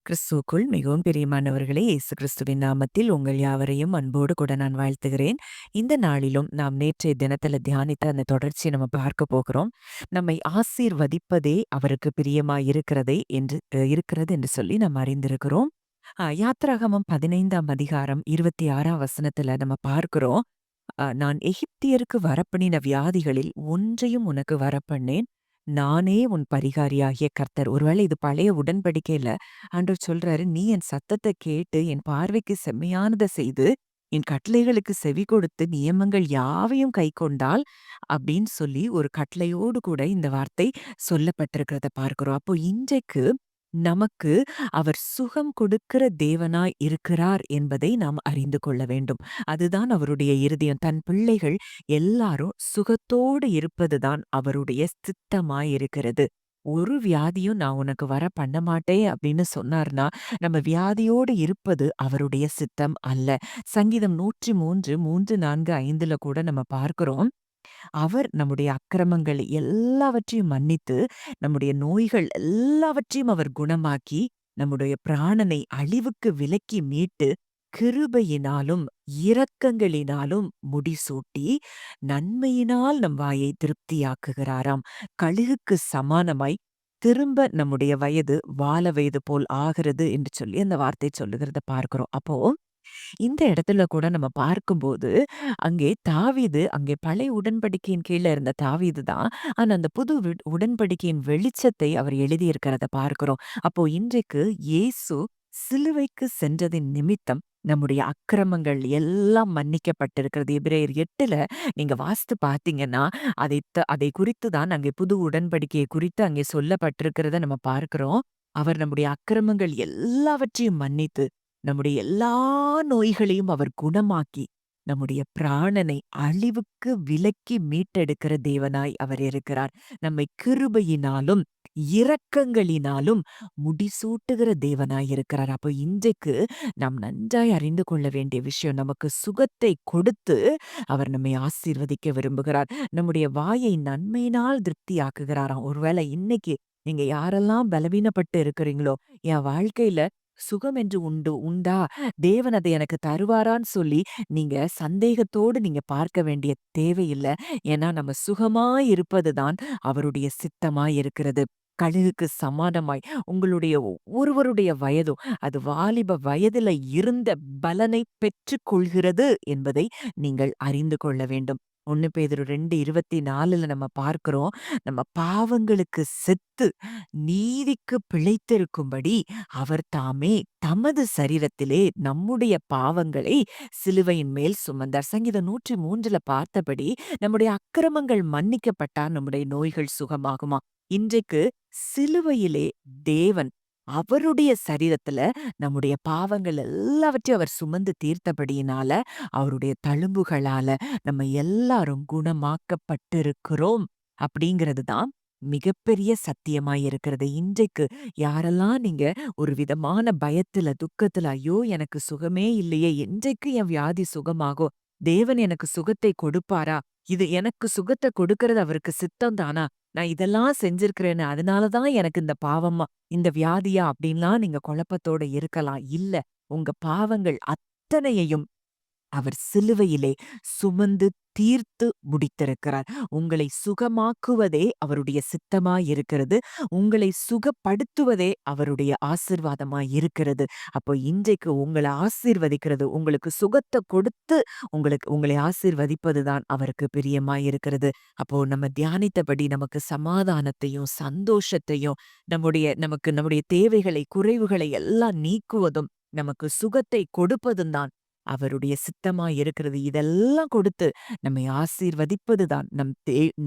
கிறிஸ்துவுக்குள் மிகவும் பிரியமானவர்களே, இயேசு கிறிஸ்துவின் நாமத்தில் உங்கள் யாவரையும் அன்போடு கூட நான் வாழ்த்துகிறேன். இந்த நாளிலும் நாம் நேற்றைய தினத்துல தியானித்த அந்த தொடர்ச்சியை நம்ம பார்க்க போகிறோம். நம்மை ஆசீர்வதிப்பதே அவருக்கு பிரியமாய் இருக்கிறது என்று சொல்லி நாம் அறிந்திருக்கிறோம். யாத்திராகமம் 15ஆம் அதிகாரம் 26ஆம் வசனத்துல நம்ம பார்க்கிறோம். நான் எகிப்தியருக்கு வரப்பண்ணின வியாதிகளில் ஒன்றையும் உனக்கு வரப்பண்ணேன். நானே உன் பரிகாரியாகிய கர்த்தர். ஒருவேளை இது பழைய உடன்படிக்கையில ஆண்டவர் சொல்றாரு, நீ என் சத்தத்தை கேட்டு என் பார்வைக்கு செம்மையானதை செய்து என் கட்டளைகளுக்கு செவி கொடுத்து நியமங்கள் யாவையும் கைக்கொண்டால் அப்படின்னு சொல்லி ஒரு கட்டளையோடு கூட இந்த வார்த்தை சொல்லப்பட்டிருக்கிறத பார்க்கிறோம். அப்போ இன்றைக்கு நமக்கு அவர் சுகம் கொடுக்கிற தேவனாய் இருக்கிறார் என்பதை நாம் அறிந்து கொள்ள வேண்டும். அதுதான் அவருடைய இருதயம். தன் பிள்ளைகள் எல்லாரும் சுகத்தோடு இருப்பதுதான் அவருடைய சித்தமாய் இருக்கிறது. ஒரு வியாதியும் நான் உனக்கு வர பண்ண மாட்டேன் அப்படின்னு சொன்னார்னா, நம்ம வியாதியோடு இருப்பது அவருடைய சித்தம் அல்ல. சங்கீதம் 103, 3, 4, 5ல கூட நம்ம பார்க்கிறோம். அவர் நம்முடைய அக்கிரமங்கள் எல்லாவற்றையும் மன்னித்து, நம்முடைய நோய்கள் எல்லாவற்றையும் அவர் குணமாக்கி, நம்முடைய பிராணனை அழிவுக்கு விலக்கி மீட்டு, கிருபையினாலும் இரக்கங்களினாலும் முடிசூட்டி, நன்மையினால் நம் வாயை திருப்தியாக்குகிறாராம். கழுகுக்கு சமானமாய் திரும்ப நம்முடைய வயது வால வயது போல் ஆகிறது என்று சொல்லி அந்த வார்த்தை சொல்லுகிறத பார்க்கிறோம். அப்போ இந்த இடத்துல கூட நம்ம பார்க்கும்போது, அங்கே பழைய உடன்படிக்கையின் கீழ இருந்த தாவீது தான். ஆனா, அந்த புது உடன்படிக்கையின் வெளிச்சத்தை அவர் எழுதியிருக்கிறத பார்க்கிறோம். அப்போ இன்றைக்கு இயேசு சிலுவைக்கு சென்றதின் நிமித்தம் நம்முடைய அக்கிரமங்கள் எல்லாம் மன்னிக்கப்பட்டிருக்கிறது. எபிரேயர் 8ல நீங்க வாசித்து பார்த்தீங்கன்னா, அதை குறித்து தான் அங்கே புது உடன்படிக்கையை குறித்து அங்கே சொல்லப்பட்டிருக்கிறத நம்ம பார்க்கிறோம். அவர் நம்முடைய அக்கிரமங்கள் எல்லாவற்றையும் மன்னித்து நம்முடைய எல்லா நோய்களையும் அவர் குணமாக்கி, நம்முடைய பிராணனை அழிவுக்கு விலக்கி மீட்டெடுக்கிற தேவனாய் அவர் இருக்கிறார். நம்மை கிருபையினாலும், இரக்கங்களினாலும் முடிசூட்டுகிற தேவனாய் இருக்கிறார். அப்போ இன்றைக்கு நாம் நன்றாய் அறிந்து கொள்ள வேண்டிய விஷயம், நமக்கு சுகத்தை கொடுத்து அவர் நம்மை ஆசீர்வதிக்க விரும்புகிறார். நம்முடைய வாயை நன்மையினால் திருப்தியாக்குகிறாராம். ஒருவேளை இன்னைக்கு நீங்க யாரெல்லாம் பலவீனப்பட்டு இருக்கிறீங்களோ, என் வாழ்க்கையில சுகம் என்று உண்டா? தேவன் அதை எனக்கு தருவாரான்னு சொல்லி நீங்க சந்தேகத்தோடு நீங்க பார்க்க வேண்டிய தேவையில்ல. ஏன்னா நம்ம சுகமாய் இருப்பதுதான் அவருடைய சித்தமாய் இருக்கிறது. கழுகுக்கு சமானமாய் உங்களுடைய ஒவ்வொருவருடைய வயதும் அது வாலிப வயதில இருந்த பலனை பெற்றுக் கொள்கிறது என்பதை நீங்கள் அறிந்து கொள்ள வேண்டும். 1 பேதுரு 2:24ல நம்ம பார்க்கிறோம். நம்ம பாவங்களுக்கு செத்து நீதிக்கு பிழைத்திருக்கும்படி அவர் தாமே தமது சரீரத்திலே நம்முடைய பாவங்களை சிலுவையின் மேல் சுமந்தார். சங்கீதம் 103ல பார்த்தபடி நம்முடைய அக்கிரமங்கள் மன்னிக்கப்பட்டா நம்முடைய நோய்கள் சுகமாகுமா? இன்றைக்கு சிலுவையிலே தேவன் அவருடைய சரீரத்துல நம்முடைய பாவங்கள் எல்லாவற்றையும் அவர் சுமந்து தீர்த்தபடியினால அவருடைய தழும்புகளால நம்ம எல்லாரும் குணமாக்கப்பட்டிருக்கிறோம் அப்படிங்கிறது தான் மிகப்பெரிய சத்தியமாய் இருக்கிறது. இன்றைக்கு யாரெல்லாம் நீங்க ஒரு விதமான பயத்துல, துக்கத்துல, ஐயோ எனக்கு சுகமே இல்லையே, என்றைக்கு என் வியாதி சுகமாகும்? தேவன் எனக்கு சுகத்தை கொடுப்பாரா? இது எனக்கு சுகத்தை கொடுக்கறது அவருக்கு சித்தம் தானா? நான் இதெல்லாம் செஞ்சிருக்கிறேன்னு அதனாலதான் எனக்கு இந்த பாவமா, இந்த வியாதியா அப்படின்லாம் நீங்க குழப்பத்தோட இருக்கலாம். இல்ல, உங்க பாவங்கள் அத்தனையையும் அவர் சிலுவையிலே சுமந்து தீர்த்து முடித்திருக்கிறார். உங்களை சுகமாக்குவதே அவருடைய சித்தமாய் இருக்கிறது. உங்களை சுகப்படுத்துவதே அவருடைய ஆசீர்வாதமாய் இருக்கிறது. அப்போ இன்றைக்கு உங்களை ஆசீர்வதிக்கிறது, உங்களுக்கு சுகத்தை கொடுத்து உங்களை ஆசீர்வதிப்பதுதான் அவருக்கு பிரியமாய் இருக்கிறது. அப்போ நம்ம தியானித்தபடி நமக்கு சமாதானத்தையும் சந்தோஷத்தையும் நம்முடைய தேவைகளை குறைவுகளை எல்லாம் நீக்குவதும் நமக்கு சுகத்தை கொடுப்பதும் தான் அவருடைய சித்தமாய் இருக்கிறது. இதெல்லாம் கொடுத்து நம்மை ஆசீர்வதிப்பதுதான்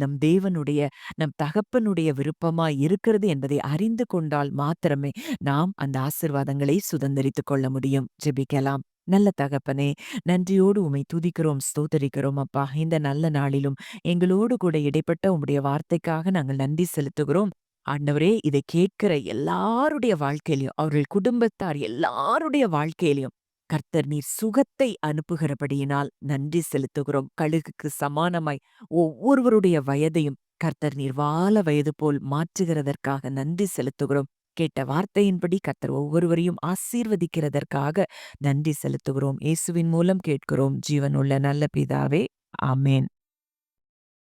நம் தேவனுடைய, நம் தகப்பனுடைய விருப்பமாய் இருக்கிறது என்பதை அறிந்து கொண்டால் மாத்திரமே நாம் அந்த ஆசீர்வாதங்களை சுதந்தரித்துக் கொள்ள முடியும். ஜெபிக்கலாம். நல்ல தகப்பனே, நன்றியோடு உம்மை துதிக்கிறோம், ஸ்தோத்தரிக்கிறோம் அப்பா. இந்த நல்ல நாளிலும் எங்களோடு கூட இடைப்பட்ட உம்முடைய வார்த்தைக்காக நாங்கள் நன்றி செலுத்துகிறோம். ஆண்டவரே, இதை கேட்கிற எல்லாருடைய வாழ்க்கையிலும், அவர்கள் குடும்பத்தார் எல்லாருடைய வாழ்க்கையிலும் கர்த்தர் நீர் சுகத்தை அனுப்புகிறபடியினால் நன்றி செலுத்துகிறோம். கழுகுக்கு சமானமாய் ஒவ்வொருவருடைய வயதையும் கர்த்தர் நீர் வால வயது போல் மாற்றுகிறதற்காக நன்றி செலுத்துகிறோம். கேட்ட வார்த்தையின்படி கர்த்தர் ஒவ்வொருவரையும் ஆசீர்வதிக்கிறதற்காக நன்றி செலுத்துகிறோம். இயேசுவின் மூலம் கேட்கிறோம் ஜீவனுள்ள நல்ல பிதாவே. ஆமென்.